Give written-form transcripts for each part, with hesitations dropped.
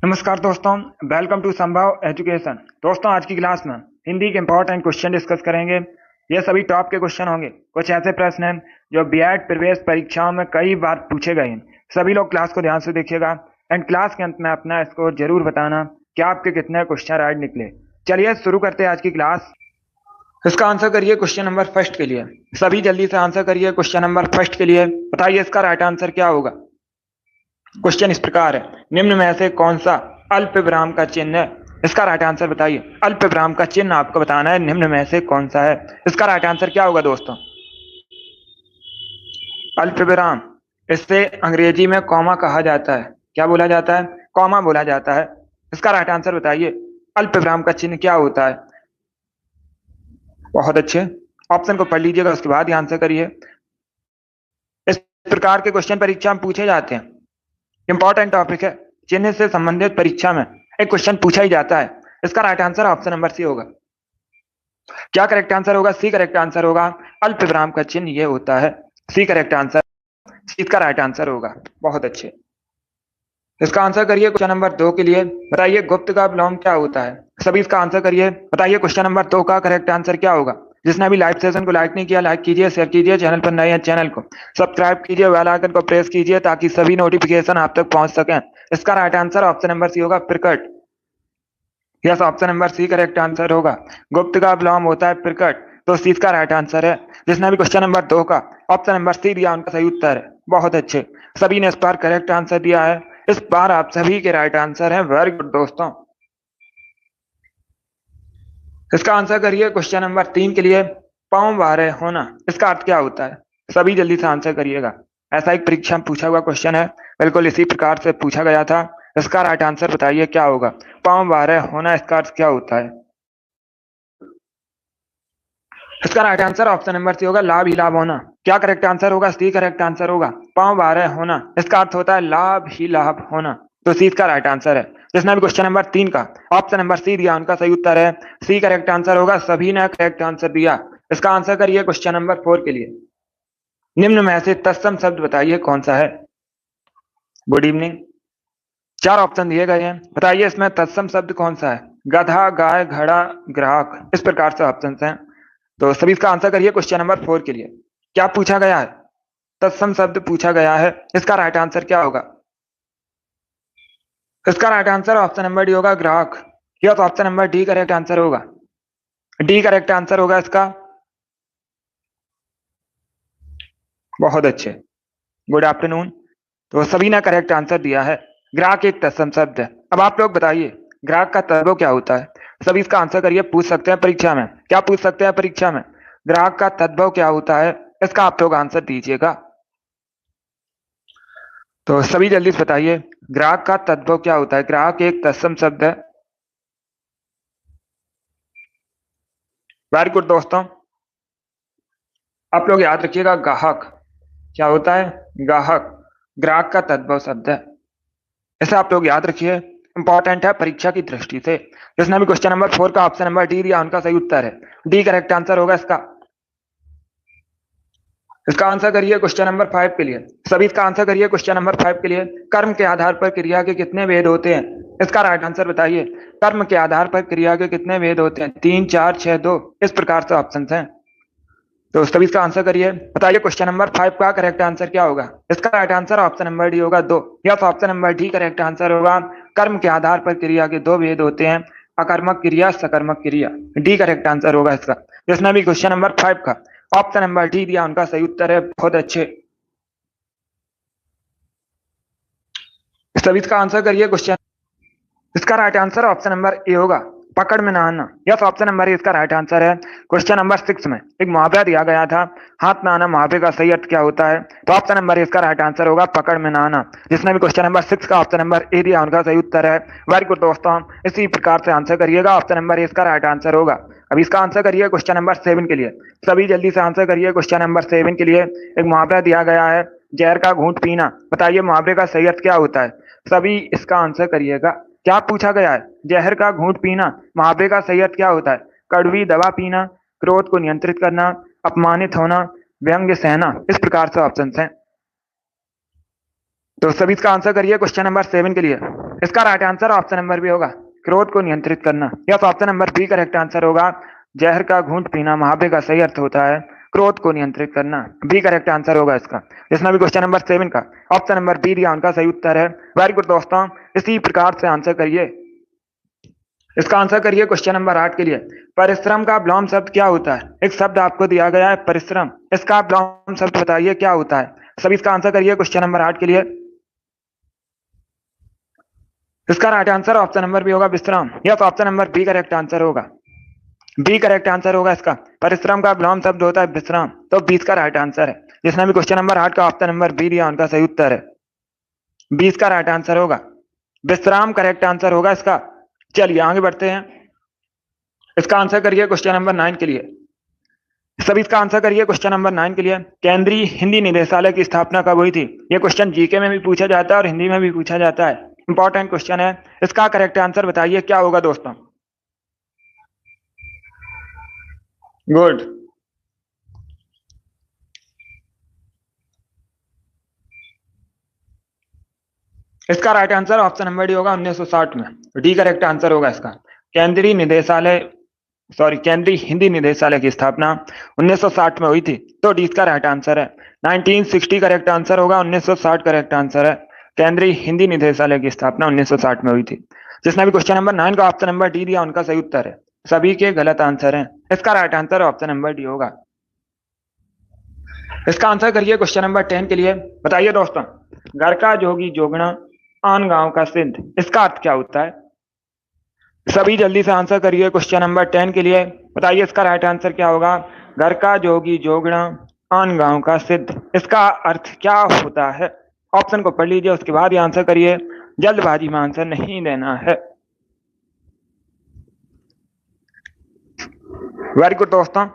नमस्कार दोस्तों। Welcome to संभव एजुकेशन। दोस्तों, आज की क्लास में हिंदी के इंपॉर्टेंट क्वेश्चन डिस्कस करेंगे। ये सभी टॉप के क्वेश्चन होंगे। कुछ ऐसे प्रश्न हैं जो बीएड प्रवेश परीक्षाओं में कई बार पूछे गए हैं। सभी लोग क्लास को ध्यान से देखिएगा एंड क्लास के अंत में अपना स्कोर जरूर बताना कि आपके कितने क्वेश्चन राइट निकले। चलिए शुरू करते हैं आज की क्लास। इसका आंसर करिए क्वेश्चन नंबर फर्स्ट के लिए। सभी जल्दी से आंसर करिए क्वेश्चन नंबर फर्स्ट के लिए। बताइए इसका राइट आंसर क्या होगा। क्वेश्चन इस प्रकार है, निम्न में से कौन सा अल्प विराम का चिन्ह है। इसका राइट आंसर बताइए। अल्प विराम का चिन्ह आपको बताना है, निम्न में से कौन सा है। इसका राइट आंसर क्या होगा दोस्तों। अल्प विराम, इससे अंग्रेजी में कॉमा कहा जाता है। क्या बोला जाता है? कॉमा बोला जाता है। इसका राइट आंसर बताइए। अल्प विराम का चिन्ह क्या होता है। बहुत अच्छे, ऑप्शन को पढ़ लीजिएगा, उसके बाद ही आंसर करिए। इस प्रकार के क्वेश्चन परीक्षा में पूछे जाते हैं। इंपॉर्टेंट टॉपिक है। चिन्ह से संबंधित परीक्षा में एक क्वेश्चन पूछा ही जाता है। इसका right answer option number C होगा। क्या करेक्ट आंसर होगा? सी करेक्ट आंसर होगा। अल्प विराम का चिन्ह ये होता है। सी करेक्ट आंसर, सी इसका राइट आंसर होगा। बहुत अच्छे। इसका आंसर करिए क्वेश्चन नंबर 2 के लिए। बताइए गुप्त का विलोम क्या होता है। सभी इसका आंसर करिए। बताइए क्वेश्चन नंबर 2 का करेक्ट आंसर क्या होगा। जिसने अभी लाइव सेशन को लाइक नहीं किया, लाइक कीजिए, शेयर कीजिए। चैनल पर नए हैं, चैनल को सब्सक्राइब कीजिए, बेल आइकन को प्रेस कीजिए ताकि सभी नोटिफिकेशन आप तक पहुंच सकें। इसका right answer option number C होगा, प्रकट। Yes, option number C correct answer होगा। गुप्त का विलोम होता है प्रकट, तो सी इसका राइट आंसर है। जिसने भी क्वेश्चन नंबर 2 का ऑप्शन नंबर सी दिया, उनका सही उत्तर है। बहुत अच्छे, सभी ने इस बार करेक्ट आंसर दिया है। इस बार आप सभी के राइट आंसर हैं। वेरी गुड दोस्तों। इसका आंसर करिए क्वेश्चन नंबर 3 के लिए। पांव बाहर होना, इसका अर्थ क्या होता है। सभी जल्दी से आंसर करिएगा। ऐसा एक परीक्षा में पूछा हुआ क्वेश्चन है, बिल्कुल इसी प्रकार से पूछा गया था। इसका राइट आंसर बताइए क्या होगा। पांव बाहर होना, इसका अर्थ क्या होता है। इसका right answer option number C होगा, लाभ ही लाभ होना। क्या करेक्ट आंसर होगा? सी करेक्ट आंसर होगा। पांव बाहर होना, इसका अर्थ होता है लाभ ही लाभ होना, तो सी इसका राइट आंसर है। जिसने भी क्वेश्चन नंबर 3 का ऑप्शन नंबर सी दिया, उनका सही उत्तर है। सी करेक्ट आंसर होगा। सभी ने करेक्ट आंसर दिया। इसका आंसर करिए क्वेश्चन नंबर 4 के लिए। निम्न में से तत्सम शब्द बताइए कौन सा है। Good evening. 4 ऑप्शन दिए गए हैं, बताइए इसमें तत्सम शब्द कौन सा है। गधा, गाय, घड़ा, ग्राहक, इस प्रकार से ऑप्शन हैं। तो सभी इसका आंसर करिए क्वेश्चन नंबर 4 के लिए। क्या पूछा गया है? तत्सम शब्द पूछा गया है। इसका राइट आंसर क्या होगा। इसका right answer option number D होगा, ग्राहक। यह तो option number D correct answer होगा। डी करेक्ट आंसर होगा इसका। बहुत अच्छे, गुड आफ्टरनून। तो सभी ने करेक्ट आंसर दिया है। ग्राहक एक तत्सम शब्द है। अब आप लोग बताइए ग्राहक का तद्भव क्या होता है। सभी इसका आंसर करिए। पूछ सकते हैं परीक्षा में। क्या पूछ सकते हैं परीक्षा में? ग्राहक का तद्भव क्या होता है, इसका आप लोग आंसर दीजिएगा। तो सभी जल्दी से बताइए ग्राहक का तद्भव क्या होता है। ग्राहक एक तत्सम शब्द है। वेरी गुड दोस्तों। आप लोग याद रखिएगा, ग्राहक क्या होता है। ग्राहक ग्राहक का तद्भव शब्द है। इसे आप लोग याद रखिए, इंपॉर्टेंट है परीक्षा की दृष्टि से। जिसने भी क्वेश्चन नंबर 4 का ऑप्शन नंबर डी दिया, उनका सही उत्तर है। डी करेक्ट आंसर होगा इसका। इसका आंसर करिए क्वेश्चन नंबर 5 के लिए। सभी इसका आंसर करिए क्वेश्चन नंबर 5 के लिए। कर्म के आधार पर क्रिया के कितने भेद होते हैं। इसका राइट आंसर बताइए। कर्म के आधार पर क्रिया के कितने भेद होते हैं। 3, 4, 6, 2, इस प्रकार से ऑप्शन हैं। तो सभी इसका आंसर करिए। बताइए क्वेश्चन नंबर 5 का करेक्ट आंसर क्या होगा। इसका right answer option number D होगा, 2। या तो option number D correct answer होगा। कर्म के आधार पर क्रिया के 2 भेद होते हैं, अकर्मक क्रिया, सकर्मक क्रिया। डी करेक्ट आंसर होगा इसका। जिसने भी क्वेश्चन नंबर 5 का ऑप्शन नंबर डी दिया, उनका सही उत्तर है। बहुत अच्छे, सभी इसका आंसर करिए क्वेश्चन। इसका right answer option number A होगा, पकड़ में नहाना। यस, ऑप्शन नंबर ए इसका राइट आंसर है। क्वेश्चन नंबर 6 में एक मुहावरा दिया गया था, हाथ में आना। मुहावरे का सही अर्थ क्या होता है। तो ऑप्शन नंबर ए इसका राइट आंसर होगा, पकड़ में नहाना। जिसने भी क्वेश्चन नंबर 6 का ऑप्शन नंबर ए दिया, उनका सही उत्तर है। वेरी गुड दोस्तों, इसी प्रकार से आंसर करिएगा। ऑप्शन नंबर ए इसका राइट आंसर होगा। अब इसका आंसर करिए क्वेश्चन नंबर 7 के लिए। सभी जल्दी से आंसर करिए क्वेश्चन नंबर 7 के लिए। एक मुहावरा दिया गया है, जहर का घूंट पीना। बताइए मुहावरे का सही अर्थ क्या होता है। सभी इसका आंसर करिएगा। क्या पूछा गया है? जहर का घूंट पीना, मुहावरे का सही अर्थ क्या होता है। कड़वी दवा पीना, क्रोध को नियंत्रित करना, अपमानित होना, व्यंग्य सहना, इस प्रकार से ऑप्शन हैं। तो सभी इसका आंसर करिए क्वेश्चन नंबर 7 के लिए। इसका right answer option number B होगा, क्रोध को नियंत्रित करना। Yes, option number B correct answer होगा। जहर का घूंट पीना मुहावरे का सही अर्थ होता है क्रोध को नियंत्रित करना। बी करेक्ट आंसर होगा इसका। जिसने भी क्वेश्चन नंबर 7 का ऑप्शन नंबर बी दिया उनका सही उत्तर है। वेरी गुड दोस्तों, इसी प्रकार से आंसर करिए। इसका आंसर करिए क्वेश्चन नंबर 8 के लिए। परिश्रम का विलोम शब्द क्या होता है? एक शब्द आपको दिया गया है परिश्रम, इसका विलोम शब्द बताइए क्या होता है। सभी इसका आंसर करिए क्वेश्चन नंबर 8 के लिए। इसका right answer option number B होगा विश्राम। Yes, option number B correct answer होगा। बी करेक्ट आंसर होगा इसका। परिश्रम का विलोम शब्द होता है विश्राम, तो 20 का राइट आंसर है। जिसने भी क्वेश्चन नंबर 8 का ऑप्शन नंबर बी दिया उनका सही उत्तर है। 20 का राइट आंसर होगा विश्राम, करेक्ट आंसर होगा इसका। चलिए आगे बढ़ते हैं। इसका आंसर करिए क्वेश्चन नंबर 9 के लिए। सभी इसका आंसर करिए क्वेश्चन नंबर 9 के लिए। केंद्रीय हिंदी निदेशालय की स्थापना कब हुई थी? ये क्वेश्चन जीके में भी पूछा जाता है और हिंदी में भी पूछा जाता है, इंपॉर्टेंट क्वेश्चन है। इसका करेक्ट आंसर बताइए क्या होगा दोस्तों। गुड। इसका right answer option number D होगा 1960 में। डी करेक्ट आंसर होगा इसका। केंद्रीय हिंदी निदेशालय की स्थापना 1960 में हुई थी, तो डी इसका राइट आंसर है। 1960 करेक्ट आंसर होगा, 1960 करेक्ट आंसर है। केंद्रीय हिंदी निदेशालय की स्थापना 1960 में हुई थी। जिसने भी क्वेश्चन नंबर 9 का ऑप्शन नंबर डी दिया उनका सही उत्तर है। सभी के गलत आंसर हैं। इसका right answer option number D होगा। इसका आंसर करिए क्वेश्चन नंबर 10 के लिए। बताइए दोस्तों, घर का जोगी जोगना आन गांव का सिद्ध, इसका अर्थ क्या होता है? सभी जल्दी से आंसर करिए क्वेश्चन नंबर 10 के लिए। बताइए इसका राइट आंसर क्या होगा। घर का जोगी जोगना आन गांव का सिद्ध, इसका अर्थ क्या होता है? ऑप्शन को पढ़ लीजिए, उसके बाद ही आंसर करिए। जल्दबाजी में आंसर नहीं देना है। वेरी गुड दोस्तों,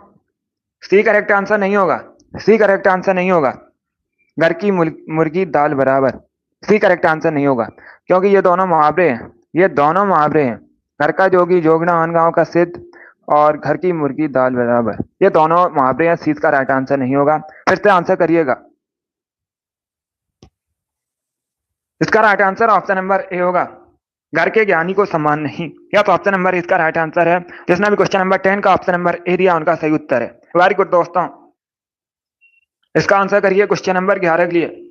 सी करेक्ट आंसर नहीं होगा। सी करेक्ट आंसर नहीं होगा। घर की मुर्गी दाल बराबर, सी करेक्ट आंसर नहीं होगा, क्योंकि ये दोनों मुहावरे हैं। ये दोनों मुहावरे हैं, घर का जोगी जोगना आन गांव का सिद्ध और घर की मुर्गी दाल बराबर, ये दोनों मुहावरे हैं। सी का राइट आंसर नहीं होगा। फिर से आंसर करिएगा। इसका right answer option number A होगा, घर के ज्ञानी को सम्मान नहीं। या तो ऑप्शन नंबर इसका राइट आंसर है। जिसने भी क्वेश्चन नंबर 10 का ऑप्शन नंबर ए दिया उनका सही उत्तर है। वेरी गुड दोस्तों, इसका आंसर करिए क्वेश्चन नंबर 11 के लिए।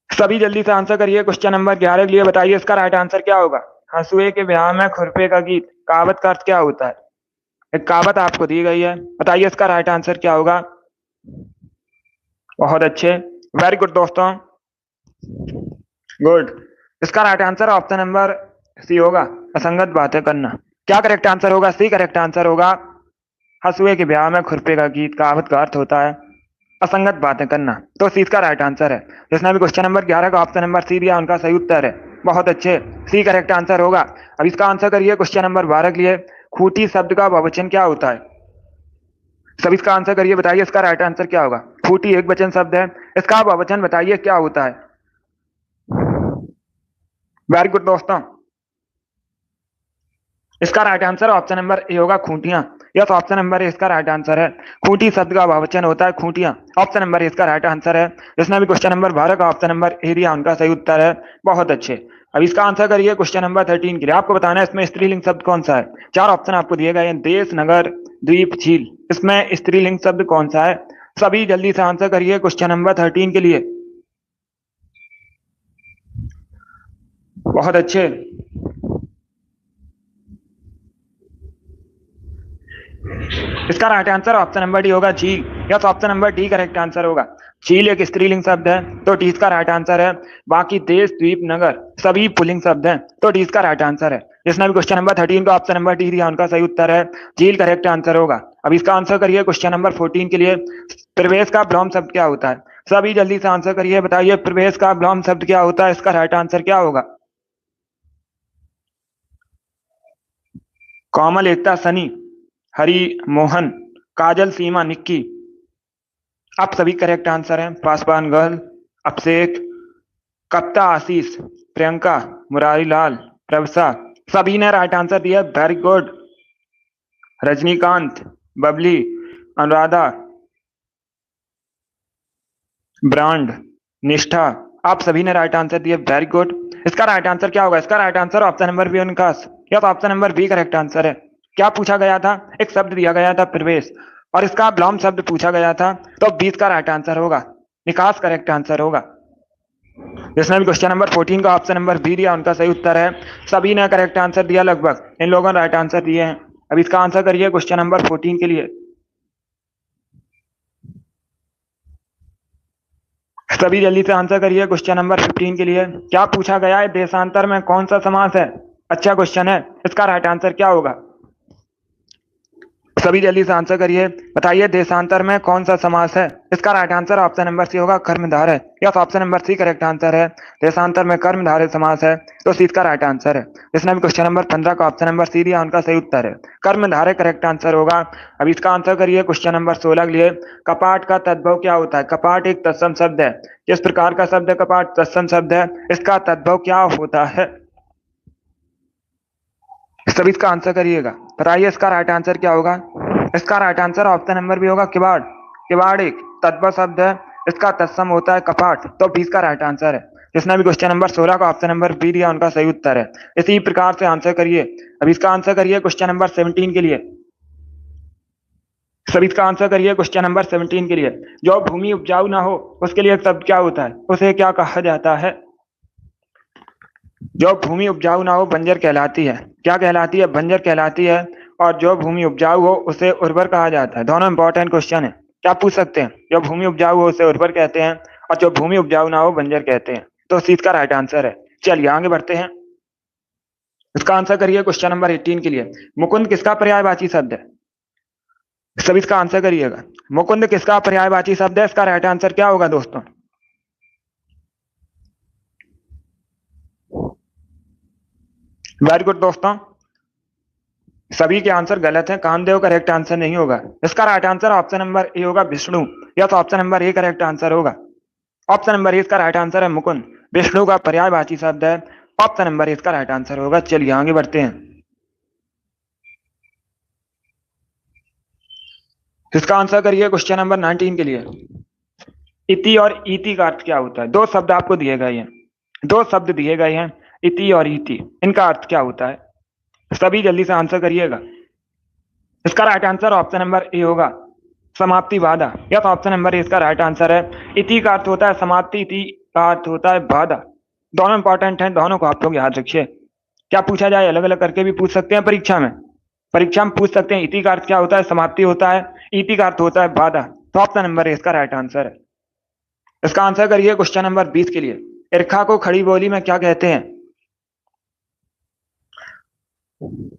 सभी जल्दी से आंसर करिए क्वेश्चन नंबर 11 के लिए। बताइए इसका राइट आंसर क्या होगा। हंसुए के ब्याह में खुरपे का गीत, कहावत का अर्थ क्या होता है? एक कहावत आपको दी गई है, बताइए इसका राइट आंसर क्या होगा। बहुत अच्छे, वेरी गुड दोस्तों, गुड। इसका right answer option number C होगा, असंगत बातें करना। क्या करेक्ट आंसर होगा? सी करेक्ट आंसर होगा। हंसुए के ब्याह में खुरपे का गीत, कहावत का अर्थ होता है असंगत बातें करना, तो सी का राइट आंसर है। जिसने भी क्वेश्चन नंबर 11 का ऑप्शन नंबर सी दिया उनका सही उत्तर है। बहुत अच्छे, सी करेक्ट आंसर होगा। अब इसका आंसर करिए क्वेश्चन नंबर 12 के लिए। खूंटी शब्द का बहुवचन क्या होता है? सब इसका आंसर करिए, बताइए इसका राइट आंसर क्या होगा। खूंटी एक वचन शब्द है, इसका बहुवचन बताइए क्या होता है। वेरी गुड दोस्तों, इसका right answer option number A होगा, खूंटियां। यस, ऑप्शन नंबर ए इसका राइट आंसर है। खूंटी शब्द का बहुवचन होता है खूंटियां, ऑप्शन नंबर ए इसका राइट आंसर है। जिसने भी क्वेश्चन नंबर 12 का ऑप्शन नंबर ए दिया उनका सही उत्तर है। बहुत अच्छे। अब इसका आंसर करिए क्वेश्चन नंबर 13 के लिए। आपको बताना है इसमें स्त्रीलिंग शब्द कौन सा है। 4 ऑप्शन आपको दिए गए हैं, देश, नगर, द्वीप, झील, इसमें स्त्रीलिंग शब्द कौन सा है? सभी जल्दी से आंसर करिए क्वेश्चन नंबर 13 के लिए। बहुत अच्छे, इसका right answer option number D होगा, झील। Yes, option number D correct answer होगा। झील एक स्त्रीलिंग शब्द है, तो डी इसका राइट आंसर है। बाकी देश, द्वीप, नगर सभी पुल्लिंग शब्द हैं, तो डी इसका राइट आंसर है। जिसने भी क्वेश्चन नंबर 13 का ऑप्शन नंबर डी दिया उनका सही उत्तर है। झील करेक्ट आंसर होगा। अब इसका आंसर करिए क्वेश्चन नंबर 14 के लिए। प्रवेश का विलोम शब्द क्या होता है? सभी जल्दी से आंसर करिए, बताइए प्रवेश का विलोम शब्द क्या होता है। इसका राइट आंसर क्या होगा। कोमल, एकता, सनी, हरी, मोहन, काजल, सीमा, निक्की, आप सभी करेक्ट आंसर हैं। पासवान गर्ल, अभिषेक, कप्ता, आशीष, प्रियंका, मुरारी लाल, प्रभसा, सभी ने राइट आंसर दिया। Very good. रजनीकांत, बबली, अनुराधा, ब्रांड, निष्ठा, आप सभी ने राइट आंसर दिया। Very good. इसका राइट आंसर क्या होगा? इसका right answer option number B उनकास, या तो option number B correct answer है। क्या पूछा गया था? एक शब्द दिया गया था प्रवेश, और इसका विलोम शब्द पूछा गया था, तो 20 का राइट आंसर होगा, निकास करेक्ट आंसर होगा। जिसने भी क्वेश्चन नंबर 14 का ऑप्शन नंबर बी दिया उनका सही उत्तर है। सभी ने करेक्ट आंसर दिया, लगभग इन लोगों ने राइट आंसर दिए हैं। अब इसका आंसर करिए क्वेश्चन नंबर 14 के लिए। सभी जल्दी से आंसर करिए क्वेश्चन नंबर 15 के लिए। क्या पूछा गया है? देशांतर में कौन सा समास है? अच्छा क्वेश्चन है, इसका राइट आंसर क्या होगा? सभी जल्दी से आंसर करिए, बताइए देशांतर में कौन सा समास है? इसका right answer option number C होगा, कर्मधारय। Yes, option number C correct answer है। देशांतर में कर्मधारय समास है, तो सी का राइट आंसर है। जिसने भी क्वेश्चन नंबर 15 का ऑप्शन नंबर सी दिया उनका सही उत्तर है, कर्मधारय करेक्ट आंसर होगा। अब इसका आंसर करिए क्वेश्चन नंबर 16 के लिए। कपाट का तद्भव क्या होता है? कपाट एक तत्सम शब्द है। किस प्रकार का शब्द है कपाट? तत्सम शब्द है। इसका तद्भव क्या होता है? सभी इसका आंसर करिएगा, बताइए इसका राइट आंसर क्या होगा? इसका राइट आंसर ऑप्शन नंबर भी होगा, किवाड़। किवाड़ एक तद्भव शब्द है, इसका तत्सम होता है कपाट, तो 20 का राइट आंसर है। जिसने भी क्वेश्चन नंबर 16 का ऑप्शन नंबर बी दिया उनका सही उत्तर है। इसी प्रकार से आंसर करिए। अब इसका आंसर करिए क्वेश्चन नंबर 17 के लिए। सभी इसका आंसर करिए क्वेश्चन नंबर 17 के लिए। जो भूमि उपजाऊ ना हो उसके लिए शब्द क्या होता है? उसे क्या कहा जाता है? जो भूमि उपजाऊ ना हो बंजर कहलाती है। क्या कहलाती है? बंजर कहलाती है। और जो भूमि उपजाऊ हो उसे उर्वर कहा जाता है। दोनों इंपॉर्टेंट क्वेश्चन है, क्या पूछ सकते हैं? जो भूमि उपजाऊ हो उसे उर्वर कहते हैं, और जो भूमि उपजाऊ ना हो बंजर कहते हैं, तो सी का राइट आंसर है। चलिए आगे बढ़ते हैं। इसका आंसर करिए क्वेश्चन नंबर 18 के लिए। मुकुंद किसका पर्यायवाची शब्द है? सभी इसका आंसर करिएगा। मुकुंद किसका पर्यायवाची शब्द है? इसका राइट आंसर क्या होगा दोस्तों? वेरी गुड दोस्तों, सभी के आंसर गलत हैं। कामदेव करेक्ट आंसर नहीं होगा। इसका right answer option number A होगा, विष्णु। या तो option number A correct answer होगा। ऑप्शन नंबर ए इसका राइट आंसर है, मुकुंद विष्णु का पर्यायवाची शब्द है। ऑप्शन नंबर ए इसका राइट आंसर होगा। चलिए आगे बढ़ते हैं। इसका आंसर करिए क्वेश्चन नंबर 19 के लिए। इति और इति का अर्थ क्या होता है? दो शब्द आपको दिए गए हैं, दो शब्द दिए गए हैं, इति और इति। इनका अर्थ क्या होता है? सभी जल्दी से आंसर करिएगा। इसका right answer option number A होगा, समाप्ति बाधा। या तो ऑप्शन नंबर ए इसका राइट आंसर है। इति का अर्थ होता है समाप्ति, इति का अर्थ होता है बाधा। दोनों इंपॉर्टेंट हैं, दोनों को आप लोग याद रखिए। क्या पूछा जाए? अलग अलग करके भी पूछ सकते हैं परीक्षा में। परीक्षा में पूछ सकते हैं इति का अर्थ क्या होता है? समाप्ति होता है। इति का अर्थ होता है बाधा। तो ऑप्शन नंबर ए इसका राइट आंसर है। इसका आंसर करिए क्वेश्चन नंबर 20 के लिए। ईर्खा को खड़ी बोली में क्या कहते हैं?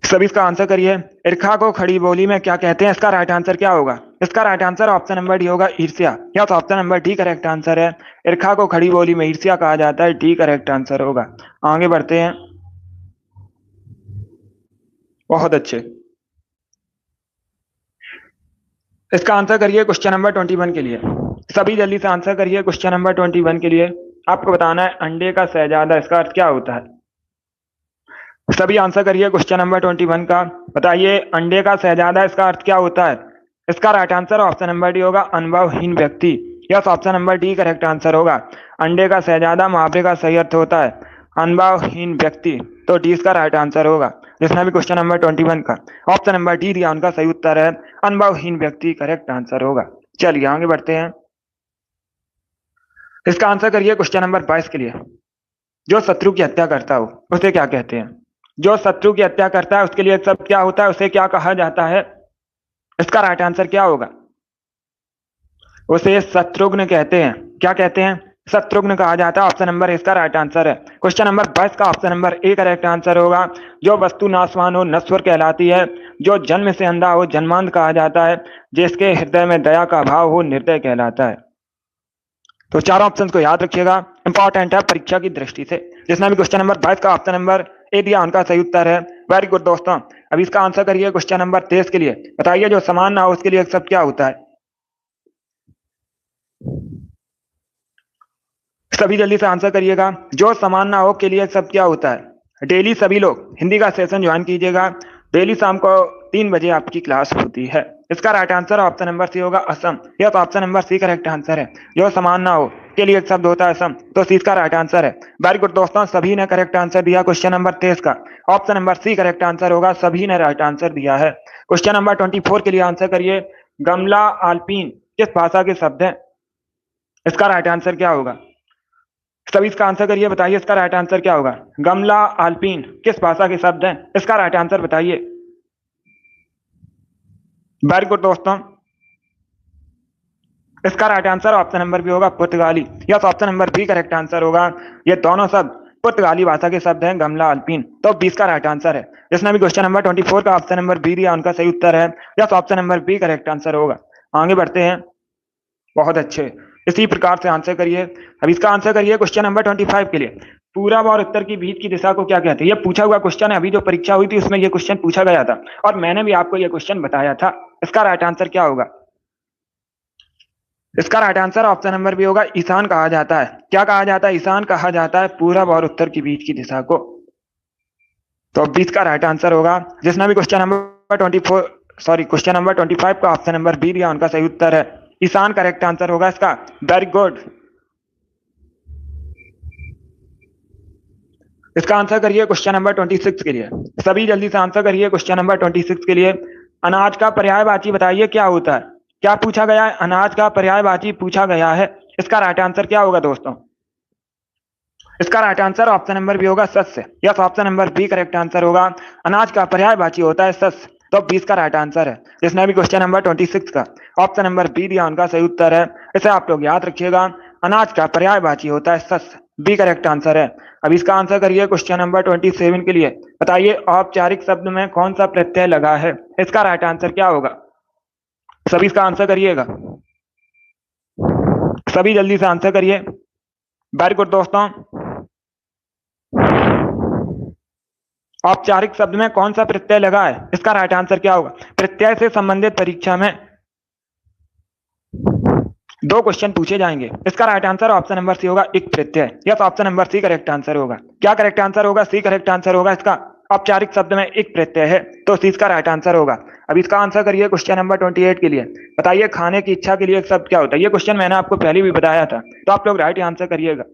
सभी इसका आंसर करिए। ईर्खा को खड़ी बोली में क्या कहते हैं? इसका राइट आंसर क्या होगा? इसका right answer option number D होगा, ईर्ष्या। या तो option number D correct answer है। ईर्खा को खड़ी बोली में ईर्ष्या कहा जाता है, डी करेक्ट आंसर होगा। आगे बढ़ते हैं। बहुत अच्छे। इसका आंसर करिए क्वेश्चन नंबर 21 के लिए। सभी जल्दी से आंसर करिए क्वेश्चन नंबर 21 के लिए। आपको बताना है अंडे का शहजादा, इसका अर्थ क्या होता है? सभी आंसर करिए क्वेश्चन नंबर 21 का। बताइए अंडे का शहजादा इसका अर्थ क्या होता है? इसका right answer option number D होगा, अनुभवहीन व्यक्ति। Yes, option number D correct answer होगा। अंडे का शहजादा मुहावरे का सही अर्थ होता है अनुभवहीन व्यक्ति, तो डी इसका राइट आंसर होगा। जिसने भी क्वेश्चन नंबर 21 का ऑप्शन नंबर डी दिया उनका सही उत्तर है अनुभवहीन व्यक्ति, करेक्ट आंसर होगा। चलिए आगे बढ़ते हैं। इसका आंसर करिए क्वेश्चन नंबर 22 के लिए। जो शत्रु की हत्या करता हो उसे क्या कहते हैं? जो शत्रु की हत्या करता है उसके लिए सब क्या होता है? उसे क्या कहा जाता है? इसका राइट आंसर क्या होगा? उसे शत्रुघ्न कहते हैं। क्या कहते हैं? शत्रुघ्न कहा जाता है। ऑप्शन नंबर इसका राइट आंसर है। क्वेश्चन नंबर 22 का option number A correct answer होगा। जो वस्तु नाशवान हो नश्वर कहलाती है। जो जन्म से अंधा हो जन्मांध कहा जाता है। जिसके हृदय में दया का भाव हो निर्दय कहलाता है। तो चारों ऑप्शन को याद रखिएगा, इंपॉर्टेंट है परीक्षा की दृष्टि से। जिसने भी क्वेश्चन नंबर 22 का ऑप्शन नंबर ए दिया उनका सही उत्तर है। वेरी गुड दोस्तों। अब इसका आंसर करिए क्वेश्चन नंबर 23 के लिए। बताइए जो समान ना हो उसके लिए सब क्या होता है? सभी जल्दी से आंसर करिएगा। जो समान ना हो के लिए सब क्या होता है? डेली सभी लोग हिंदी का सेशन ज्वाइन कीजिएगा। डेली शाम को 3 बजे आपकी क्लास होती है। इसका right answer option number C होगा, असम। यह तो option number C correct answer है। जो समान ना हो के लिए एक शब्द होता है सम, तो सी इसका राइट आंसर है। वेरी गुड दोस्तों, सभी ने करेक्ट आंसर दिया क्वेश्चन नंबर 23 का। Option number C correct answer होगा, सभी ने राइट आंसर दिया है। क्वेश्चन नंबर 24 के लिए आंसर करिए। गमला आल्पीन किस भाषा के शब्द है? इसका राइट आंसर क्या होगा? सभी इसका आंसर करिए, बताइए इसका राइट आंसर क्या होगा। गमला आल्पीन किस भाषा के शब्द हैं? इसका राइट आंसर बताइए। वेरी गुड दोस्तों, इसका right answer option number B होगा, पुर्तगाली। Yes, option number B correct answer होगा। ये दोनों शब्द पुर्तगाली भाषा के शब्द हैं, गमला अल्पीन। तो 20 का राइट आंसर है। जिसने भी क्वेश्चन नंबर 24 का ऑप्शन नंबर बी दिया, उनका सही उत्तर है। Yes, option number B correct answer होगा। आगे बढ़ते हैं। बहुत अच्छे, इसी प्रकार से आंसर करिए। अब इसका आंसर करिए क्वेश्चन नंबर 25 के लिए। पूरब और उत्तर के बीच की दिशा को क्या कहते हैं? ये पूछा हुआ क्वेश्चन है, अभी जो परीक्षा हुई थी उसमें ये क्वेश्चन पूछा गया था और मैंने भी आपको ये क्वेश्चन बताया था। इसका राइट आंसर क्या होगा? इसका right answer option number B होगा, ईशान कहा जाता है। क्या कहा जाता है? ईशान कहा जाता है पूरब और उत्तर के बीच की दिशा को। तो 20 का राइट आंसर होगा। जिसने भी क्वेश्चन नंबर 25 का ऑप्शन नंबर बी दिया, उनका सही उत्तर है ईशान करेक्ट आंसर होगा इसका। वेरी गुड, इसका आंसर करिए क्वेश्चन नंबर 26 के लिए। सभी जल्दी से आंसर करिए क्वेश्चन नंबर 26 के लिए। अनाज का पर्यायवाची बताइए क्या होता है? क्या पूछा गया है? अनाज का पर्यायवाची पूछा गया है। इसका राइट आंसर क्या होगा दोस्तों? इसका right answer option number B होगा, सस्य। Yes, option number B correct answer होगा। अनाज का पर्यायवाची होता है सस्य। तो 20 का राइट आंसर है। जिसने भी क्वेश्चन नंबर 26 का ऑप्शन नंबर बी दिया, उनका सही उत्तर है। इसे आप लोग याद रखिएगा, अनाज का पर्यायवाची होता है सस्य। बी करेक्ट आंसर है। अब इसका आंसर करिए क्वेश्चन नंबर 27 के लिए। बताइए औपचारिक शब्द में कौन सा प्रत्यय लगा है? इसका राइट आंसर क्या होगा? सभी इसका आंसर करिएगा, सभी जल्दी से आंसर करिए। वेरी गुड दोस्तों, औपचारिक शब्द में कौन सा प्रत्यय लगा है? इसका राइट आंसर क्या होगा? प्रत्यय से संबंधित परीक्षा में 2 क्वेश्चन पूछे जाएंगे। इसका right answer option number C होगा, एक प्रत्यय। Yes, option number C correct answer होगा। क्या करेक्ट आंसर होगा? सी करेक्ट आंसर होगा इसका। औपचारिक शब्द में एक प्रत्यय है, तो सी इसका राइट आंसर होगा। अब इसका आंसर करिए क्वेश्चन नंबर 28 के लिए। बताइए खाने की इच्छा के लिए एक शब्द क्या होता है? ये क्वेश्चन मैंने आपको पहले भी बताया था, तो आप लोग राइट आंसर करिएगा।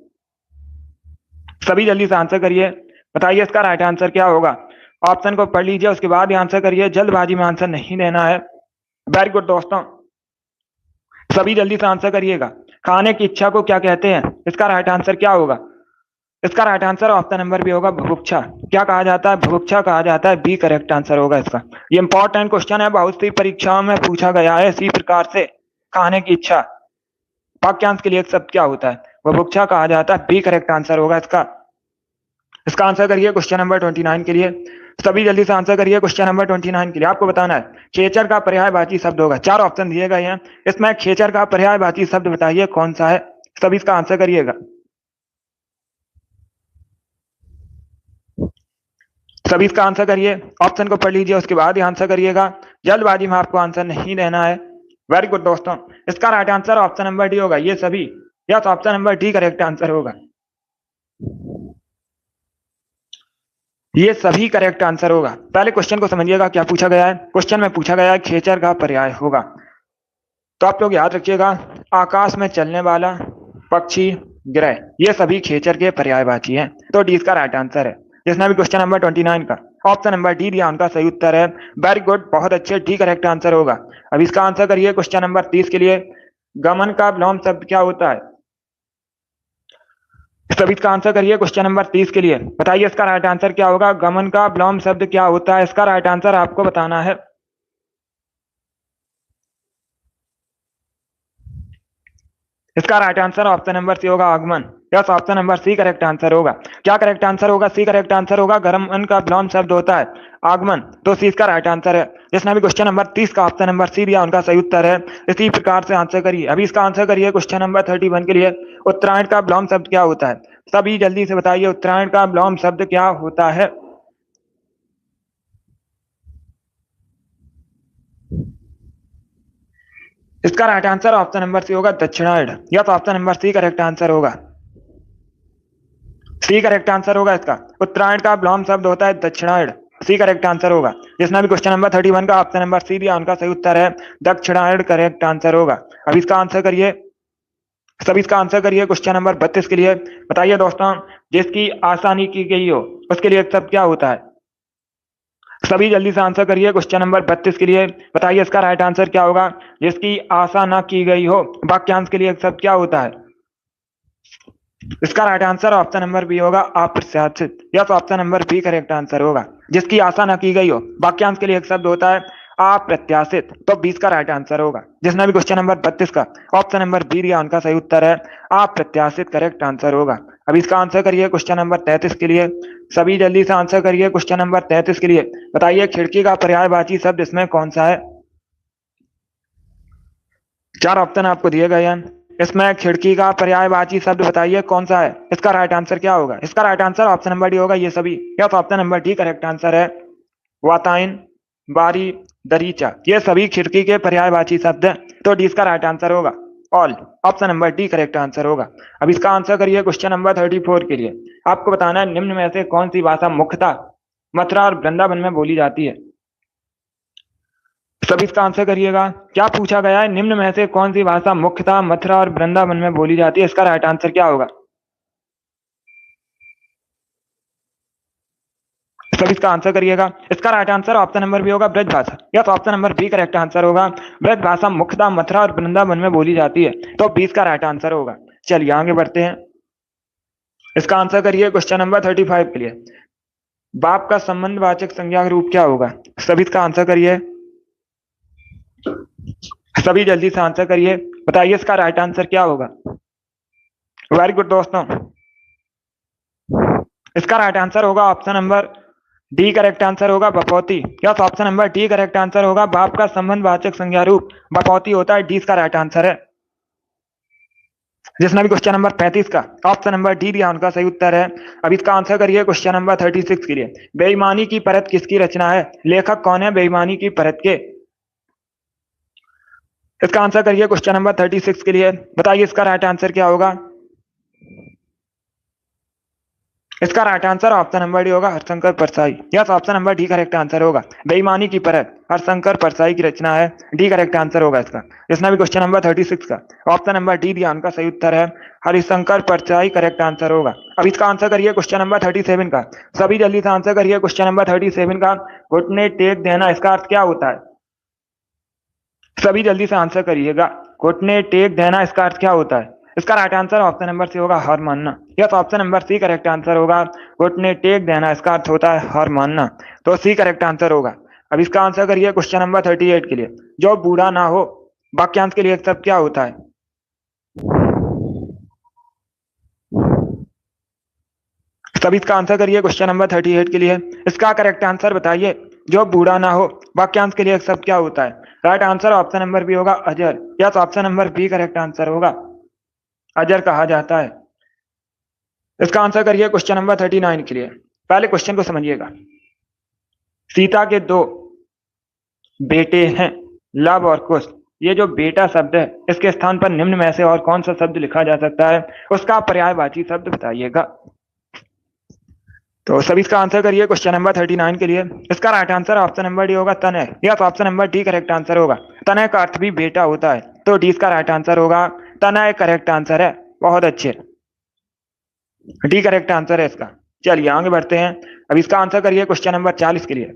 सभी जल्दी से आंसर करिए, बताइए इसका राइट आंसर क्या होगा। ऑप्शन को पढ़ लीजिए, उसके बाद ही आंसर करिए, जल्दबाजी में आंसर नहीं देना है। वेरी गुड दोस्तों, सभी जल्दी से आंसर करिएगा। खाने की इच्छा को क्या कहते हैं? इसका राइट आंसर क्या होगा? इसका right answer option number B होगा, बुभुक्षा। क्या कहा जाता है? बुभुक्षा कहा जाता है। बी करेक्ट आंसर होगा इसका। ये इंपॉर्टेंट क्वेश्चन है, बहुत सी परीक्षाओं में पूछा गया है इसी प्रकार से। खाने की इच्छा, वाक्यांश के लिए एक शब्द क्या होता है? बुभुक्षा कहा जाता है। बी करेक्ट आंसर होगा इसका। इसका आंसर करिए क्वेश्चन नंबर 29 के लिए। सभी जल्दी से आंसर करिए क्वेश्चन नंबर 29 के लिए। आपको बताना है खेचर का पर्यायवाची शब्द होगा। 4 ऑप्शन दिए गए हैं, इसमें खेचर का पर्यायवाची शब्द बताइए कौन सा है। सभी इसका आंसर करिएगा, सभी इसका आंसर करिए। ऑप्शन को पढ़ लीजिए, उसके बाद ही आंसर करिएगा, जल्दबाजी में आपको आंसर नहीं देना है। वेरी गुड दोस्तों, इसका right answer option number D होगा, ये सभी। Yes, option number D correct answer होगा। ये सभी करेक्ट आंसर होगा। पहले क्वेश्चन को समझिएगा, क्या पूछा गया है। क्वेश्चन में पूछा गया है खेचर का पर्याय होगा। तो आप लोग याद रखिएगा, आकाश में चलने वाला, पक्षी, ग्रह, ये सभी खेचर के पर्यायवाची हैं। तो डी इसका राइट आंसर है। जिसने भी क्वेश्चन नंबर 29 का ऑप्शन नंबर डी दिया, उनका सही उत्तर है। वेरी गुड, बहुत अच्छे, डी करेक्ट आंसर होगा। अब इसका आंसर करिए क्वेश्चन नंबर 30 के लिए। गमन का विलोम शब्द क्या होता है? सभी इसका आंसर करिए क्वेश्चन नंबर 30 के लिए। बताइए इसका राइट आंसर क्या होगा। गमन का विलोम शब्द क्या होता है? इसका राइट आंसर आपको बताना है। इसका right answer option number C होगा, आगमन। Yes, option number C correct answer होगा। क्या करेक्ट आंसर होगा? सी करेक्ट आंसर होगा। गमन का विलोम शब्द होता है आगमन, तो सी इसका राइट आंसर है। जिसने भी क्वेश्चन नंबर 30 का ऑप्शन नंबर सी दिया, उनका सही उत्तर है। इसी प्रकार से आंसर करिए। अभी इसका आंसर करिए क्वेश्चन नंबर 31 के लिए। उत्तरायण का विलोम शब्द क्या होता है? सभी जल्दी से बताइए, उत्तरायण का विलोम शब्द क्या होता है? इसका right answer option number C होगा, दक्षिणायण। Yes, option number C correct answer होगा। सी करेक्ट आंसर होगा इसका। उत्तरायण का विलोम शब्द होता है दक्षिणायण। सी करेक्ट आंसर होगा। जिसने भी क्वेश्चन नंबर 31 का ऑप्शन नंबर सी दिया, उनका सही उत्तर है दक्षिणायण करेक्ट आंसर होगा। अब इसका आंसर करिए, सभी इसका आंसर करिए क्वेश्चन नंबर 32 के लिए। बताइए दोस्तों, जिसकी आसानी की गई हो उसके लिए एक शब्द क्या होता है? सभी जल्दी से आंसर करिए क्वेश्चन नंबर 32 के लिए। बताइए इसका राइट आंसर क्या होगा? जिसकी आशा ना की गई हो वाक्यांश के लिए एक शब्द क्या होता है? इसका right answer option number B होगा अप्रत्याशित। Yes, option number B correct answer होगा। जिसकी आशा न की गई हो वाक्यांश के लिए एक शब्द होता है अप्रत्याशित, तो 20 का राइट आंसर होगा। जिसने भी क्वेश्चन नंबर 32 का ऑप्शन नंबर बी दिया उनका सही उत्तर है अप्रत्याशित, करेक्ट आंसर होगा। अब इसका आंसर करिए क्वेश्चन नंबर 33 के लिए। सभी जल्दी से आंसर करिए क्वेश्चन नंबर 33 के लिए। बताइए खिड़की का पर्यायवाची शब्द इसमें कौन सा है? 4 ऑप्शन आपको दिए गए हैं। इसमें खिड़की का पर्यायवाची शब्द बताइए कौन सा है? इसका राइट आंसर क्या होगा? इसका right answer option number D होगा, ये सभी। या तो option number D correct answer है। वातायन, बारी, दरीचा, ये सभी खिड़की के पर्यायवाची शब्द हैं, तो डी इसका राइट आंसर होगा। All, option number D correct answer होगा। अब इसका आंसर करिए क्वेश्चन नंबर 34 के लिए। आपको बताना है निम्न में से कौन सी भाषा मुख्यतः मथुरा और वृंदावन में बोली जाती है? सभी इसका आंसर करिएगा। क्या पूछा गया है? निम्न में से कौन सी भाषा मुख्यतः मथुरा और वृंदावन में बोली जाती है? इसका राइट आंसर क्या होगा? सभी इसका आंसर करिएगा। इसका right answer option number B होगा, ब्रज भाषा। या तो option number B correct answer होगा। ब्रज भाषा मुख्यतः मथुरा और वृंदावन में बोली जाती है, तो 20 का राइट आंसर होगा। चलिए आगे बढ़ते हैं। इसका आंसर करिए क्वेश्चन नंबर 35 के लिए। बाप का संबंधवाचक संज्ञा रूप क्या होगा? सभी इसका आंसर करिए। सभी जल्दी से आंसर करिए। बताइए इसका राइट आंसर क्या होगा? वेरी गुड दोस्तों, इसका राइट आंसर होगा option number D correct answer होगा, बपौती। Yes, option number D correct answer होगा। बाप का संबंधवाचक संज्ञा रूप बपौती होता है, डी इसका राइट आंसर है। जिसने भी क्वेश्चन नंबर 35 का ऑप्शन नंबर डी दिया उनका सही उत्तर है। अब इसका आंसर करिए क्वेश्चन नंबर 36 के लिए। बेईमानी की परत किसकी रचना है? लेखक कौन है बेईमानी की परत के? इसका आंसर करिए क्वेश्चन नंबर 36 के लिए। बताइए इसका राइट आंसर क्या होगा? इसका right answer option number D होगा, Harishankar Parsai. Yes, option number D correct answer होगा। बेईमानी की परत हरशंकर परसाई की रचना है, डी करेक्ट आंसर होगा इसका। जिसने भी क्वेश्चन नंबर 36 का ऑप्शन नंबर डी दिया उनका सही उत्तर है हरिशंकर परसाई, करेक्ट आंसर होगा। अब इसका आंसर करिए क्वेश्चन नंबर 37 का। सभी जल्दी से आंसर करिए क्वेश्चन नंबर 37 का। घुटने टेक देना, इसका अर्थ क्या होता है? सभी जल्दी से आंसर करिएगा। घुटने टेक देना, इसका अर्थ क्या होता है? इसका right answer option number C होगा, हार मानना। Yes, option number C correct answer होगा। घुटने टेक देना, इसका अर्थ होता है हार मानना, तो सी करेक्ट आंसर होगा। अब इसका आंसर करिए क्वेश्चन नंबर 38 के लिए। जो बूढ़ा ना हो वाक्यांश के लिए एक शब्द क्या होता है? सभी इसका आंसर करिए क्वेश्चन नंबर 38 के लिए। इसका करेक्ट आंसर बताइए। जो बूढ़ा ना हो वाक्यांश के लिए एक शब्द क्या होता है? Right answer option number B होगा, अजर। Yes, option number B correct answer होगा, अजर कहा जाता है। इसका आंसर करिए क्वेश्चन नंबर 39 के लिए। पहले क्वेश्चन को समझिएगा। सीता के 2 बेटे हैं, लव और कुश। ये जो बेटा शब्द है इसके स्थान पर निम्न में से और कौन सा शब्द लिखा जा सकता है? उसका पर्यायवाची शब्द बताइएगा। तो सभी इसका आंसर करिए क्वेश्चन नंबर 39 के लिए। इसका right answer option number D होगा, तनय। Yes, option number D correct answer होगा। तनय का अर्थ भी बेटा होता है, तो डी इसका राइट आंसर होगा। तनय करेक्ट आंसर है, बहुत अच्छे, डी करेक्ट आंसर है इसका। चलिए आगे बढ़ते हैं। अब इसका आंसर करिए क्वेश्चन नंबर 40 के लिए।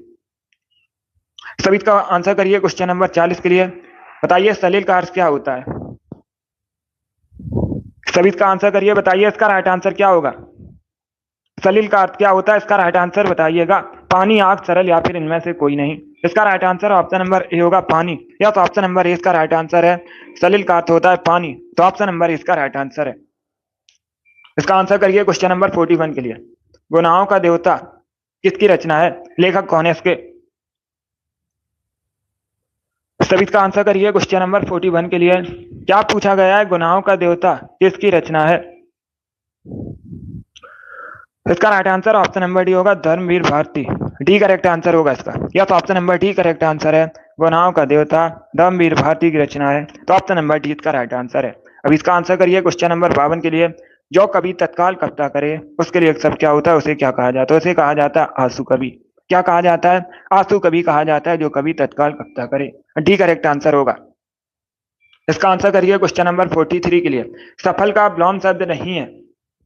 सभी इसका आंसर करिए क्वेश्चन नंबर 40 के लिए। बताइए सलील का अर्थ क्या होता है? सभी इसका आंसर करिए। बताइए इसका राइट आंसर क्या होगा? सलील का अर्थ क्या होता है? इसका राइट आंसर बताइएगा। पानी, आग, सरल या फिर इनमें से कोई नहीं। इसका right answer option number A होगा, पानी। या तो ऑप्शन नंबर ए इसका राइट आंसर है। सलील का अर्थ होता है पानी, तो ऑप्शन नंबर इसका राइट आंसर है। इसका आंसर करिए क्वेश्चन नंबर 41 के लिए। गुनाहों का देवता किसकी रचना है? लेखक कौन है इसके? सभी इसका आंसर करिए क्वेश्चन नंबर 41 के लिए। क्या पूछा गया है? गुनाहों का देवता किसकी रचना है? इसका right answer option number D होगा, Dharamvir Bharati. D correct answer होगा इसका। या तो option number D correct answer है। गुनाहों का देवता धर्मवीर भारती की रचना है, तो ऑप्शन नंबर डी इसका राइट आंसर है। अब इसका आंसर करिए क्वेश्चन नंबर 52 के लिए। जो कवि तत्काल कविता करे उसके लिए एक शब्द क्या होता है? उसे क्या कहा जाता है? उसे कहा जाता है आंसू कवि। क्या कहा जाता है? आंसू कवि कहा जाता है जो कवि तत्काल कविता करे, डी करेक्ट आंसर होगा। इसका आंसर करिए क्वेश्चन नंबर 43 के लिए। सफल का विलोम शब्द नहीं है।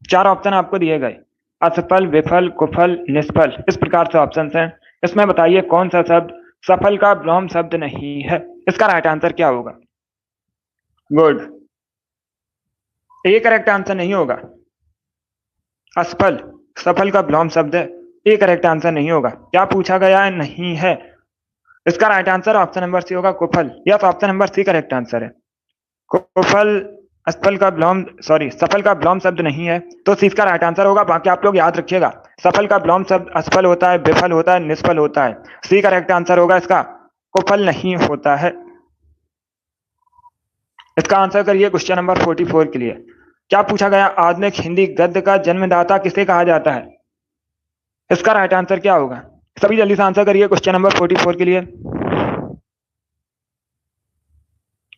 4 ऑप्शन आपको दिए गए, असफल, विफल, कुफल, निष्फल, इस प्रकार से ऑप्शन हैं। इसमें बताइए कौन सा शब्द सफल का विलोम शब्द नहीं है। इसका राइट आंसर क्या होगा? गुड, ए करेक्ट आंसर नहीं होगा। असफल सफल का विलोम शब्द है, ए करेक्ट आंसर नहीं होगा। क्या पूछा गया है? नहीं है। इसका right answer option number C होगा, कुफल। Yes, option number C correct answer है। कुफल असफल का विलोम, सॉरी, सफल का विलोम शब्द नहीं है, तो सी इसका राइट आंसर होगा। बाकी आप लोग याद रखिएगा, सफल का विलोम शब्द असफल होता है, विफल होता है, निष्फल होता है। सी करेक्ट आंसर होगा इसका, कुफल नहीं होता है। इसका आंसर करिए क्वेश्चन नंबर 44 के लिए। क्या पूछा गया? आधुनिक हिंदी गद्य का जन्मदाता किसे कहा जाता है? इसका राइट आंसर क्या होगा? सभी जल्दी से आंसर करिए क्वेश्चन नंबर 44 के लिए।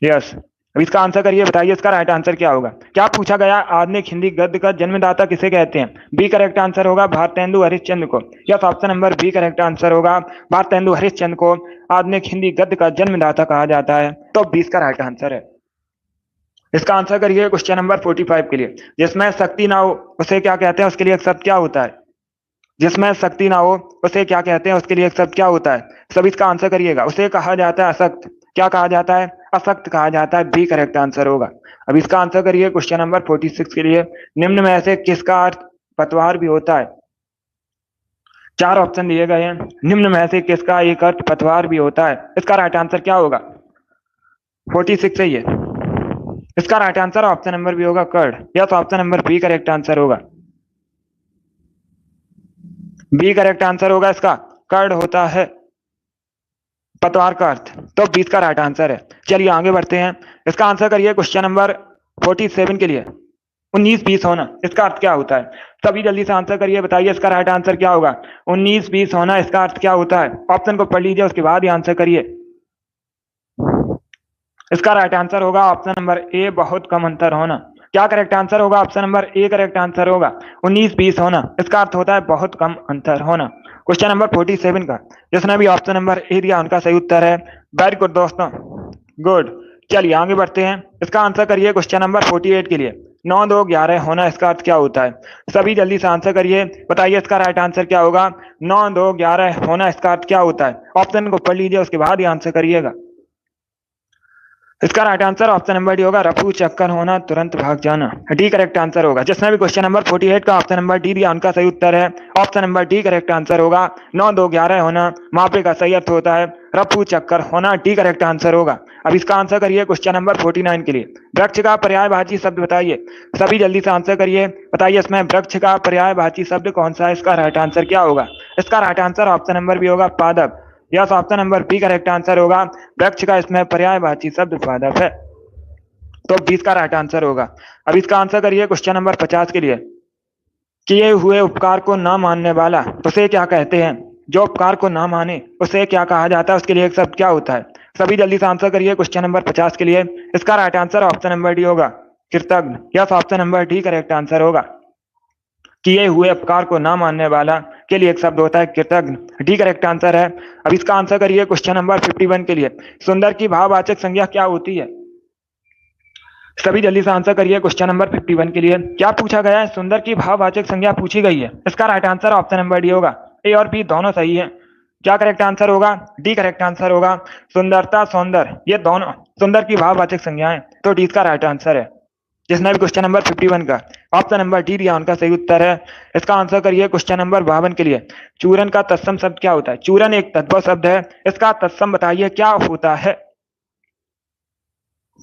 यस, अब इसका आंसर करिए, बताइए इसका राइट आंसर क्या होगा। क्या पूछा गया? आधुनिक हिंदी गद्य का जन्मदाता किसे कहते हैं? बी करेक्ट आंसर होगा, भारतेंदु हरिश्चंद्र को। Yes, option number B correct answer होगा, भारतेंदु हरिश्चंद्र को आधुनिक हिंदी गद्य का जन्मदाता कहा जाता है। तो 20 का राइट आंसर है। इसका आंसर करिए क्वेश्चन नंबर 45 के लिए। जिसमें शक्ति ना हो उसे क्या कहते हैं? उसके लिए एक शब्द क्या होता है? जिसमें शक्ति ना हो उसे क्या कहते हैं? उसके लिए एक शब्द क्या होता है? सभी इसका आंसर करिएगा। उसे कहा जाता है अशक्त। क्या कहा जाता है? अशक्त कहा जाता है। बी करेक्ट आंसर होगा। अब इसका आंसर करिए क्वेश्चन नंबर 46 के लिए। निम्न में से किसका अर्थ पतवार भी होता है? 4 ऑप्शन दिए गए हैं। निम्न में से किसका एक अर्थ पतवार भी होता है? इसका राइट आंसर क्या होगा? 46 सही है। इसका right answer option number B होगा, कर्ड। या तो option number B correct answer होगा। बी करेक्ट आंसर होगा इसका, कर्ड होता है पतवार का अर्थ। तो 20 का राइट आंसर है। चलिए आगे बढ़ते हैं। इसका आंसर करिए क्वेश्चन नंबर 47 के लिए। 19-20 होना, इसका अर्थ क्या होता है? सभी जल्दी से आंसर करिए, बताइए इसका राइट आंसर क्या होगा। 19-20 होना, इसका अर्थ क्या होता है? ऑप्शन को पढ़ लीजिए, उसके बाद ही आंसर करिए। इसका राइट आंसर होगा ऑप्शन नंबर ए, बहुत कम अंतर होना। क्या करेक्ट आंसर होगा? Option number A correct answer होगा। 19-20 होना, इसका अर्थ होता है बहुत कम अंतर होना। क्वेश्चन नंबर 47 का जिसने भी ऑप्शन नंबर ए दिया उनका सही उत्तर है। वेरी गुड दोस्तों, गुड। चलिए आगे बढ़ते हैं। इसका आंसर करिए क्वेश्चन नंबर 48 के लिए। 9-2-11 होना, इसका अर्थ क्या होता है? सभी जल्दी से आंसर करिए, बताइए इसका राइट आंसर क्या होगा। 9-2-11 होना, इसका अर्थ क्या होता है? ऑप्शन को पढ़ लीजिए, उसके बाद ही आंसर करिएगा। इसका right answer option number D होगा, रफू चक्कर होना, तुरंत भाग जाना। डी करेक्ट आंसर होगा। जिसने भी क्वेश्चन नंबर 48 का ऑप्शन नंबर डी दिया उनका सही उत्तर है। Option number D correct answer होगा। 9-2-11 होना मापे का सही अर्थ होता है रफू चक्कर होना। डी करेक्ट आंसर होगा। अब इसका आंसर करिए क्वेश्चन नंबर 49 के लिए। वृक्ष का पर्यायवाची शब्द बताइए। सभी जल्दी से आंसर करिए, बताइए इसमें वृक्ष का पर्यायवाची शब्द कौन सा है? इसका राइट आंसर क्या होगा? इसका right answer option number B होगा, पादप। Yes, option number B correct answer होगा। वृक्ष का इसमें पर्यायवाची शब्द पादप है। तो 20 का राइट आंसर होगा। अब इसका आंसर करिए क्वेश्चन नंबर 50 के लिए। किए हुए उपकार को ना मानने वाला उसे क्या कहते हैं? जो उपकार को ना माने उसे क्या कहा जाता है? उसके लिए एक शब्द क्या होता है? सभी जल्दी से आंसर करिए क्वेश्चन नंबर 50 के लिए। इसका right answer option number D होगा, कृतज्ञ। Yes, option number D correct answer होगा। किए हुए उपकार को ना मानने वाला के लिए एक शब्द होता है कृतज्ञ। डी करेक्ट आंसर है। अब इसका आंसर करिए क्वेश्चन नंबर 51 के लिए। सुंदर की भाववाचक संज्ञा क्या होती है? सभी जल्दी से आंसर करिए क्वेश्चन नंबर 51 के लिए। क्या पूछा गया है? सुंदर की भाववाचक संज्ञा पूछी गई है। इसका right answer option number D होगा। ए और बी दोनों सही है। क्या करेक्ट आंसर होगा? डी करेक्ट आंसर होगा। सुंदरता, सौंदर्य, ये दोनों सुंदर की भाववाचक संज्ञाएं। तो डी का राइट आंसर है। जिसने भी क्वेश्चन नंबर 51 का ऑप्शन नंबर डी दिया उनका सही उत्तर है। इसका आंसर करिए क्वेश्चन नंबर 52 के लिए। चूरन का तत्सम शब्द क्या होता है? चूरन एक तद्भव शब्द है, इसका तत्सम बताइए क्या होता है?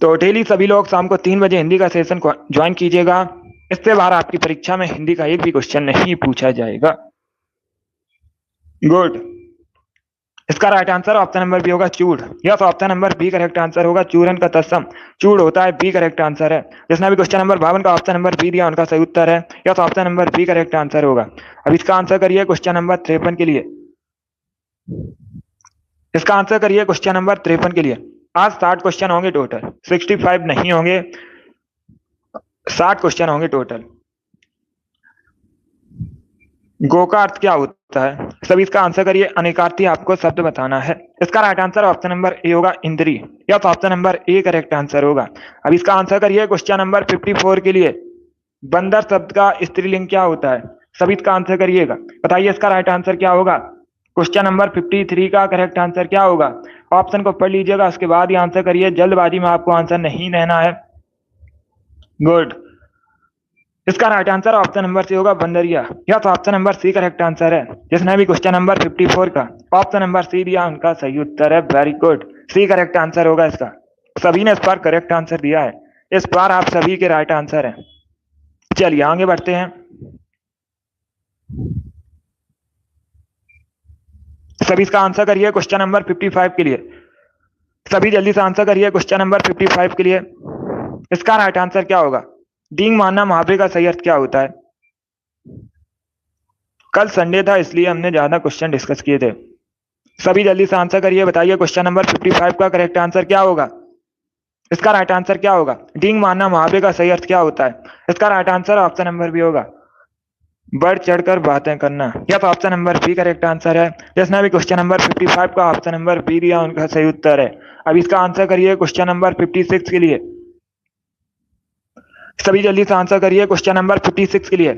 तो डेली सभी लोग शाम को 3 बजे हिंदी का सेशन को ज्वाइन कीजिएगा। इससे बाहर आपकी परीक्षा में हिंदी का एक भी क्वेश्चन नहीं पूछा जाएगा। गुड। इसका right answer option number B होगा, चूड़। Yes, option number B correct answer होगा। चूरन का तत्सम चूड़ होता है। बी करेक्ट आंसर है। जिसने भी क्वेश्चन नंबर 52 का ऑप्शन नंबर बी दिया उनका सही उत्तर है। Yes, option number B correct answer होगा। अब इसका आंसर करिए क्वेश्चन नंबर 53 के लिए। इसका आंसर करिए क्वेश्चन नंबर 53 के लिए। आज 60 क्वेश्चन होंगे टोटल, 65 नहीं होंगे, 60 क्वेश्चन होंगे टोटल। गो का अर्थ क्या होता है? सभी इसका आंसर करिए। अनेकार्थी आपको शब्द बताना है। इसका right answer option number A होगा इंद्री, या तो option number A correct answer होगा। अब इसका आंसर करिए क्वेश्चन नंबर 54 के लिए। बंदर शब्द का स्त्रीलिंग क्या होता है? सभी इसका आंसर करिएगा, बताइए इसका राइट आंसर क्या होगा। क्वेश्चन नंबर 53 का करेक्ट आंसर क्या होगा? ऑप्शन को पढ़ लीजिएगा, उसके बाद ही आंसर करिए। जल्दबाजी में आपको आंसर नहीं देना है। गुड। इसका right answer option number C होगा बंदरिया, या तो option number C correct answer है। जिसने भी क्वेश्चन नंबर 54 का ऑप्शन नंबर सी दिया उनका सही उत्तर है। Very good, C correct answer होगा इसका। सभी ने इस बार करेक्ट आंसर दिया है। इस बार आप सभी के राइट आंसर हैं। चलिए आगे बढ़ते हैं। सभी इसका आंसर करिए क्वेश्चन नंबर 55 के लिए। सभी जल्दी से आंसर करिए क्वेश्चन नंबर 55 के लिए। इसका राइट आंसर क्या होगा? डींग मारना मुहावरे का सही अर्थ क्या होता है? कल संडे था इसलिए हमने ज्यादा क्वेश्चन डिस्कस किए थे। सभी जल्दी से आंसर करिए, बताइए क्वेश्चन नंबर 55 का करेक्ट आंसर क्या होगा? इसका राइट आंसर क्या होगा? डींग मारना मुहावरे का सही अर्थ क्या होता है? इसका right answer option number B होगा बढ़ चढ़कर बातें करना, या तो option number B correct answer है। जिसने भी क्वेश्चन नंबर 55 का ऑप्शन नंबर बी दिया उनका सही उत्तर है। अब इसका आंसर करिए क्वेश्चन नंबर 56 के लिए। सभी जल्दी से आंसर करिए क्वेश्चन नंबर 56 के लिए।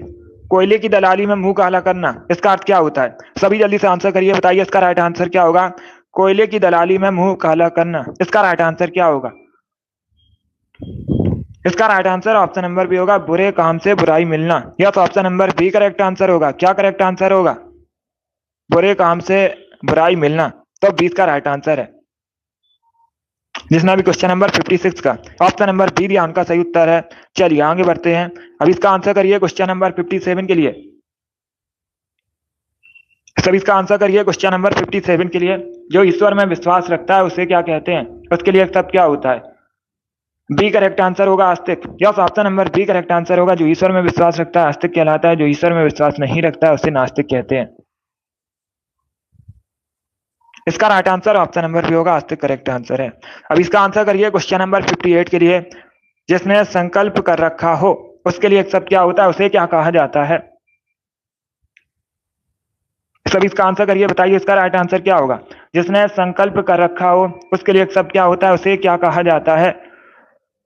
कोयले की दलाली में मुंह काला करना, इसका अर्थ क्या होता है? सभी जल्दी से आंसर करिए, बताइए इसका राइट आंसर क्या होगा। कोयले की दलाली में मुंह काला करना, इसका राइट आंसर क्या होगा? इसका right answer option number B होगा बुरे काम से बुराई मिलना, या तो option number B correct answer होगा। क्या करेक्ट आंसर होगा? बुरे काम से बुराई मिलना, तो 20 का राइट आंसर है। जिसने भी क्वेश्चन नंबर 56 का ऑप्शन नंबर बी दिया उनका सही उत्तर है। चलिए आगे बढ़ते हैं। अब इसका आंसर करिए क्वेश्चन नंबर 57 के लिए। सब इसका आंसर करिए क्वेश्चन नंबर 57 के लिए। जो ईश्वर में विश्वास रखता है उसे क्या कहते हैं? उसके लिए एक शब्द क्या होता है? बी करेक्ट आंसर होगा आस्तिक, या option number B correct answer होगा। जो ईश्वर में विश्वास रखता है आस्तिक कहलाता है। जो ईश्वर में विश्वास नहीं रखता है उसे नास्तिक कहते हैं। इसका right answer option number B होगा आस्तिक करेक्ट आंसर है। अब इसका आंसर करिए क्वेश्चन नंबर 58 के लिए। जिसने संकल्प कर रखा हो उसके लिए एक शब्द क्या होता है? उसे क्या कहा जाता है? सब इसका आंसर करिए, बताइए इसका राइट आंसर क्या होगा। जिसने संकल्प कर रखा हो उसके लिए एक शब्द क्या होता है? उसे क्या कहा जाता है?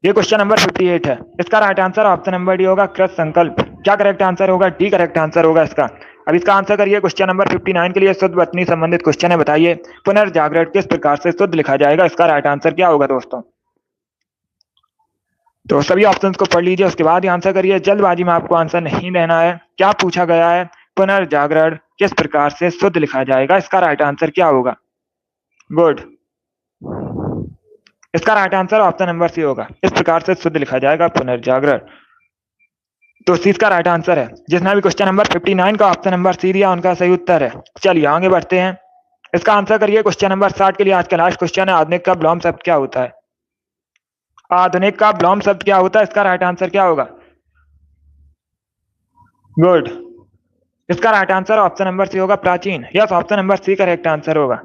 ये क्वेश्चन नंबर 58 है। इसका right answer option number D होगा कृत संकल्प। क्या करेक्ट आंसर होगा? डी करेक्ट आंसर होगा इसका। अब इसका आंसर करिए क्वेश्चन नंबर 59 के लिए। शुद्ध वतनी संबंधित क्वेश्चन है, बताइए पुनर्जागरण किस प्रकार से शुद्ध लिखा जाएगा? इसका राइट आंसर क्या होगा दोस्तों? तो सभी ऑप्शंस को पढ़ लीजिए, उसके बाद ही आंसर करिए। जल्दबाजी में आपको आंसर नहीं देना है। क्या पूछा गया है? पुनर्जागरण किस प्रकार से शुद्ध लिखा जाएगा? इसका राइट आंसर क्या होगा? गुड। इसका right answer option number C होगा इस प्रकार से शुद्ध लिखा जाएगा पुनर्जागरण। तो सी इसका राइट आंसर है। जिसने भी क्वेश्चन नंबर 59 का ऑप्शन नंबर सी दिया उनका सही उत्तर है। चलिए आगे बढ़ते हैं। इसका आंसर करिए क्वेश्चन नंबर 60 के लिए। आज का लास्ट क्वेश्चन है, आधुनिक का विलोम शब्द क्या होता है? आधुनिक का विलोम शब्द क्या होता है? इसका राइट आंसर क्या होगा? गुड। इसका right answer option number C होगा प्राचीन, yes option number C correct answer होगा।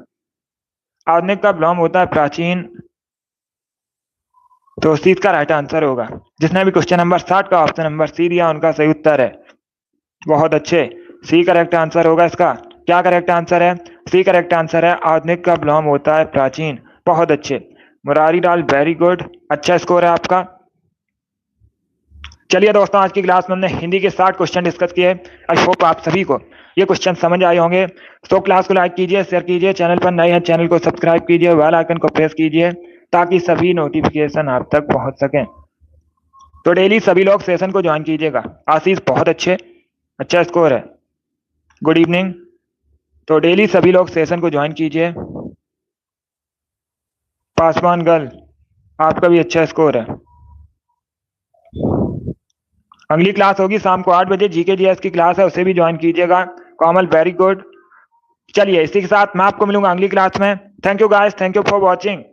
आधुनिक का विलोम होता है प्राचीन, तो सी का राइट आंसर होगा। जिसने भी क्वेश्चन नंबर 60 का ऑप्शन नंबर सी दिया उनका सही उत्तर है। बहुत अच्छे, सी करेक्ट आंसर होगा इसका। क्या करेक्ट आंसर है? सी करेक्ट आंसर है। आधुनिक का विलोम होता है प्राचीन। बहुत अच्छे मुरारी लाल, वेरी गुड, अच्छा स्कोर है आपका। चलिए दोस्तों, आज की क्लास में हमने हिंदी के 60 क्वेश्चन डिस्कस किए। आई होप आप सभी को ये क्वेश्चन समझ आए होंगे। तो क्लास को लाइक कीजिए, शेयर कीजिए, चैनल पर नए हैं चैनल को सब्सक्राइब कीजिए, बेल आइकन को प्रेस कीजिए ताकि सभी नोटिफिकेशन आप तक पहुंच सकें। तो डेली सभी लोग सेशन को ज्वाइन कीजिएगा। आशीष बहुत अच्छे, अच्छा स्कोर है, गुड इवनिंग। तो डेली सभी लोग सेशन को ज्वाइन कीजिए। पासवान गर्ल, आपका भी अच्छा स्कोर है। अगली क्लास होगी शाम को 8 बजे, जीके जीएस की क्लास है, उसे भी ज्वाइन कीजिएगा। कॉमल वेरी गुड। चलिए इसी के साथ मैं आपको मिलूंगा अगली क्लास में। Thank you guys, thank you for watching.